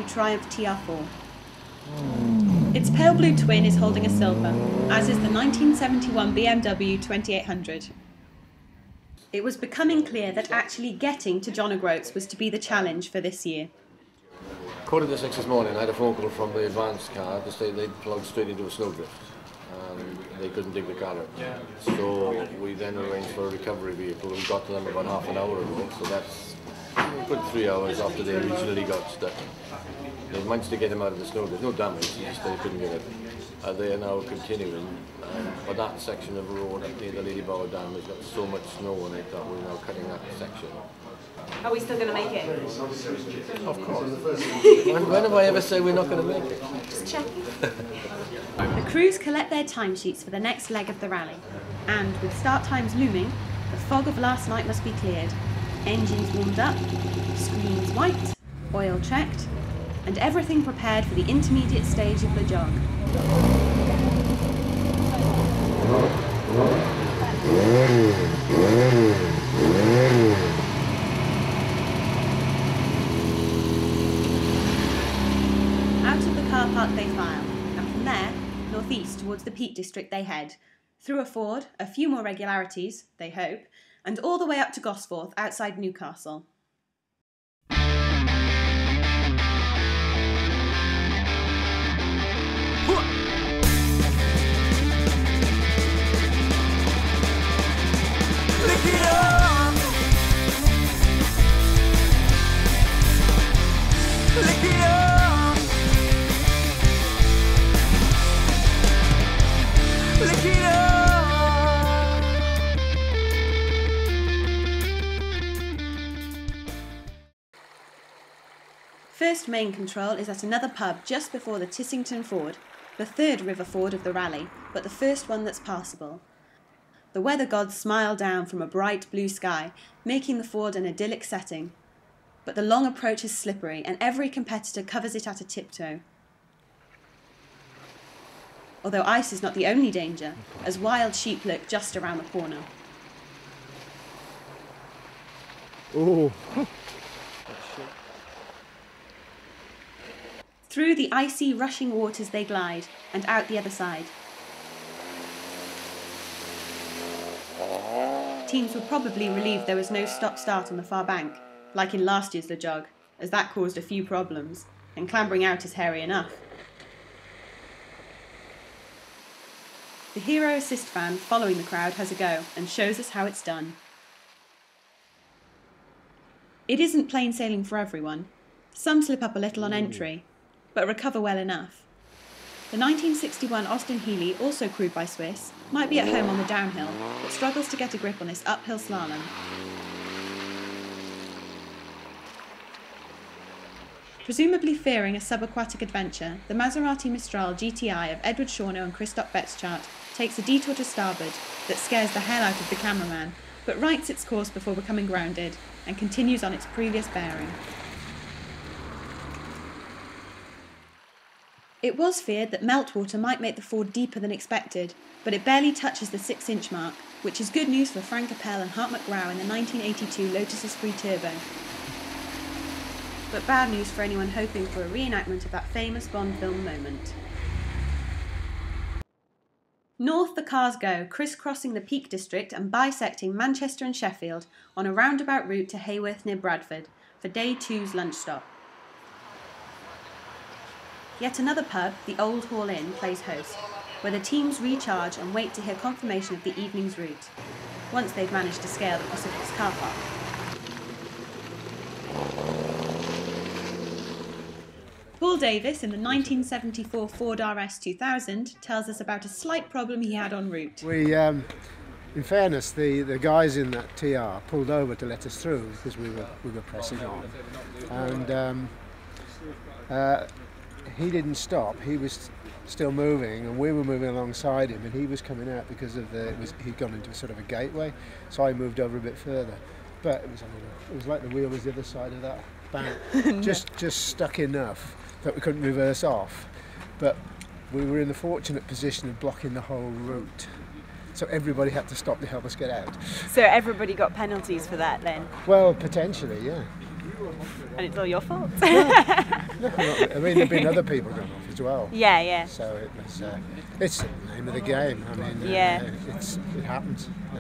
Triumph TR4. Its pale blue twin is holding a silver, as is the 1971 BMW 2800. It was becoming clear that actually getting to John O'Groats was to be the challenge for this year. 6:15 this morning, I had a phone call from the advance car to say they'd plugged straight into a snowdrift and they couldn't dig the car out. So we then arranged for a recovery vehicle. We got to them about half an hour ago, so that's a good 3 hours after they originally got stuck. They managed to get him out of the snow. There's no damage, just they couldn't get it. They are now continuing, but that section of road up near the Lady Bower Dam has got so much snow on it that we're now cutting that section. Are we still going to make it? Of course. When have I ever said we're not going to make it? Just checking. The crews collect their timesheets for the next leg of the rally, and with start times looming, the fog of last night must be cleared. Engines warmed up, screens wiped, oil checked, and everything prepared for the intermediate stage of LeJog. Out of the car park they file, and from there, northeast towards the Peak District they head, through a ford, a few more regularities, they hope, and all the way up to Gosforth outside Newcastle. First main control is at another pub just before the Tissington Ford, the third river ford of the rally, but the first one that's passable. The weather gods smile down from a bright blue sky, making the ford an idyllic setting. But the long approach is slippery, and every competitor covers it at a tiptoe. Although ice is not the only danger, as wild sheep lurk just around the corner. Oh. Through the icy, rushing waters they glide, and out the other side. Teams were probably relieved there was no stop-start on the far bank, like in last year's LeJog, as that caused a few problems, and clambering out is hairy enough. The Hero Assist van following the crowd has a go, and shows us how it's done. It isn't plain sailing for everyone. Some slip up a little on entry, but recover well enough. The 1961 Austin Healey, also crewed by Swiss, might be at home on the downhill, but struggles to get a grip on this uphill slalom. Presumably fearing a subaquatic adventure, the Maserati Mistral GTI of Edward Shawno and Christoph Betschart takes a detour to starboard that scares the hell out of the cameraman, but rights its course before becoming grounded, and continues on its previous bearing. It was feared that meltwater might make the ford deeper than expected, but it barely touches the 6-inch mark, which is good news for Frank Appel and Hart McGraw in the 1982 Lotus Esprit Turbo. But bad news for anyone hoping for a reenactment of that famous Bond film moment. North the cars go, crisscrossing the Peak District and bisecting Manchester and Sheffield on a roundabout route to Hayworth near Bradford for Day 2's lunch stop. Yet another pub, the Old Hall Inn, plays host, where the teams recharge and wait to hear confirmation of the evening's route, once they've managed to scale the Pacific's car park. Paul Davis, in the 1974 Ford RS 2000, tells us about a slight problem he had en route. In fairness, the guys in that TR pulled over to let us through because we were pressing on, and he didn't stop. He was still moving, and we were moving alongside him, and he was coming out because of he'd gone into sort of a gateway. So I moved over a bit further, but it was like the wheel was the other side of that bank, no. just stuck enough that we couldn't reverse off. But we were in the fortunate position of blocking the whole route. So everybody had to stop to help us get out. So everybody got penalties for that then? Well, potentially, yeah. And it's all your fault. No, I mean, there've been other people going off as well. Yeah, yeah. So it was, it's the name of the game. I mean, Yeah. it happens.